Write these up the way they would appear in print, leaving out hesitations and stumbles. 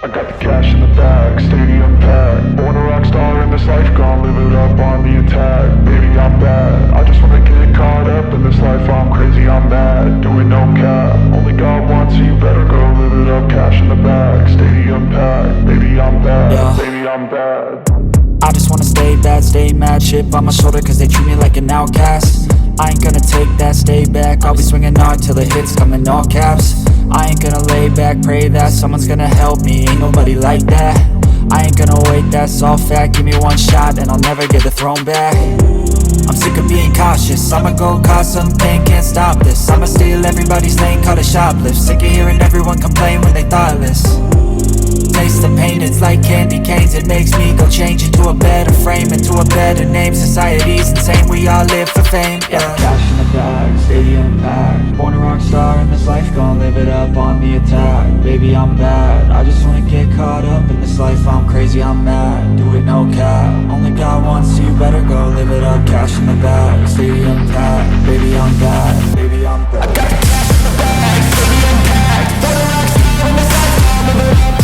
I got the cash in the bag, stadium packed. Born a rock star in this life, gon' live it up on the attack. Baby, I'm bad, I just wanna get caught up in this life. I'm crazy, I'm mad, doing no cap. Only God wants you, better go live it up. Cash in the bag, stadium packed. Baby, I'm bad, baby, I'm bad. I just wanna stay bad, stay mad. Chip on my shoulder cause they treat me like an outcast. I ain't gonna take that, stay back. I'll be swinging hard till the hits come in all caps. I ain't gonna lay back, pray that someone's gonna help me. Ain't nobody like that. I ain't gonna wait, that's all fact. Give me one shot and I'll never get the throne back. I'm sick of being cautious, I'ma go cause something, can't stop this. I'ma steal everybody's lane, call it shoplift. Sick of hearing everyone complain when they thoughtless. Taste the pain, it's like candy canes. It makes me go change into a better frame, into a better name. Society's insane, we all live for fame, yeah. Cash in the bag, stadium packed. Born a rock star in this life, gon' live it up on the attack. Baby, I'm bad, I just wanna get caught up in this life. I'm crazy, I'm mad, do it no cap. Only God wants you, better go live it up. Cash in the bag, stadium packed. Baby, I'm bad, baby, I'm bad. I got the cash in the bag, stadium packed. Born a rock star in this life, gon' live it up.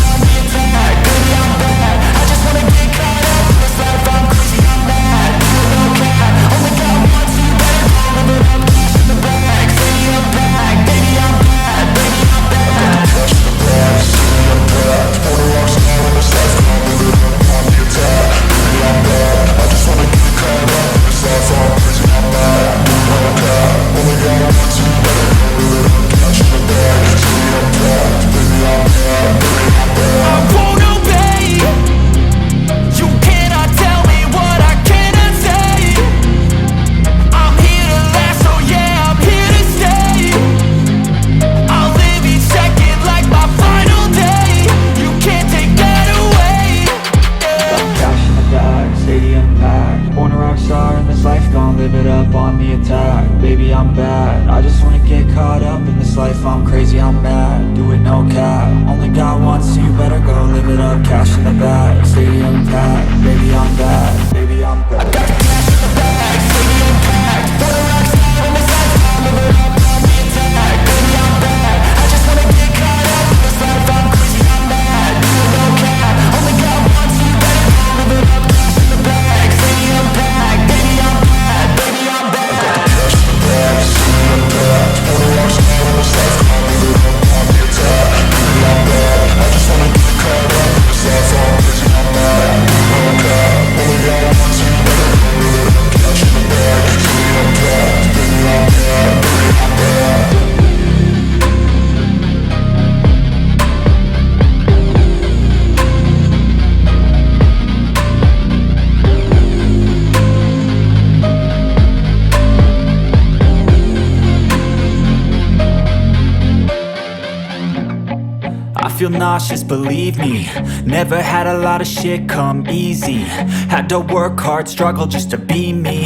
Feel nauseous, believe me. Never had a lot of shit come easy. Had to work hard, struggle just to be me.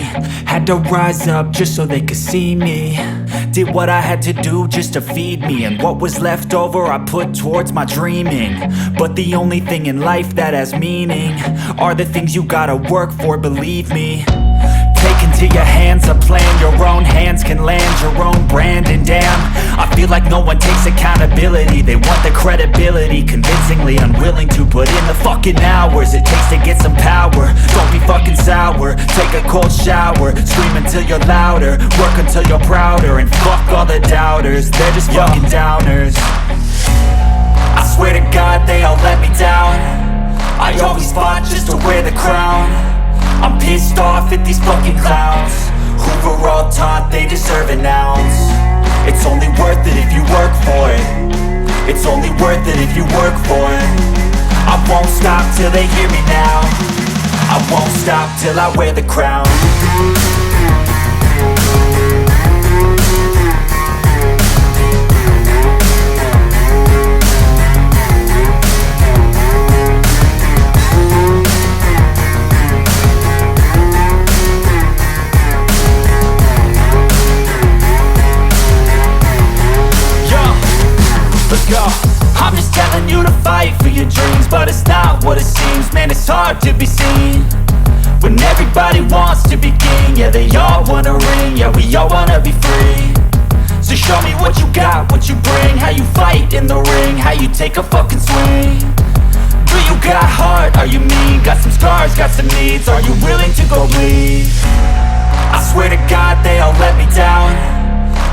Had to rise up just so they could see me. Did what I had to do just to feed me, and what was left over I put towards my dreaming. But the only thing in life that has meaning are the things you gotta work for, believe me. Take into your hands a plan, your own hands can land your own brand. And damn, I feel like no one takes accountability. They want the credibility, convincingly unwilling to put in the fucking hours it takes to get some power. Don't be fucking sour, take a cold shower. Scream until you're louder, work until you're prouder. And fuck all the doubters, they're just fucking downers. I swear to God they all let me down. I always fought just to wear the crown. I'm pissed off at these fucking clowns who were all taught they deserve an ounce. It's only worth it if you work for it. It's only worth it if you work for it. I won't stop till they hear me now. I won't stop till I wear the crown. I'm just telling you to fight for your dreams, but it's not what it seems. Man, it's hard to be seen when everybody wants to be king. Yeah, they all wanna ring, yeah, we all wanna be free. So show me what you got, what you bring, how you fight in the ring, how you take a fucking swing. Do you got heart? Are you mean? Got some scars, got some needs. Are you willing to go bleed? I swear to God they all let me down.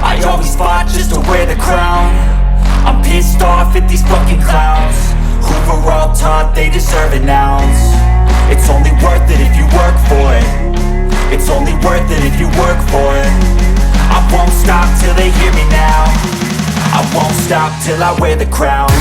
I always fought just to wear the crown. I'm pissed off at these fucking clowns who were all taught they deserve an ounce. It's only worth it if you work for it. It's only worth it if you work for it. I won't stop till they hear me now. I won't stop till I wear the crown.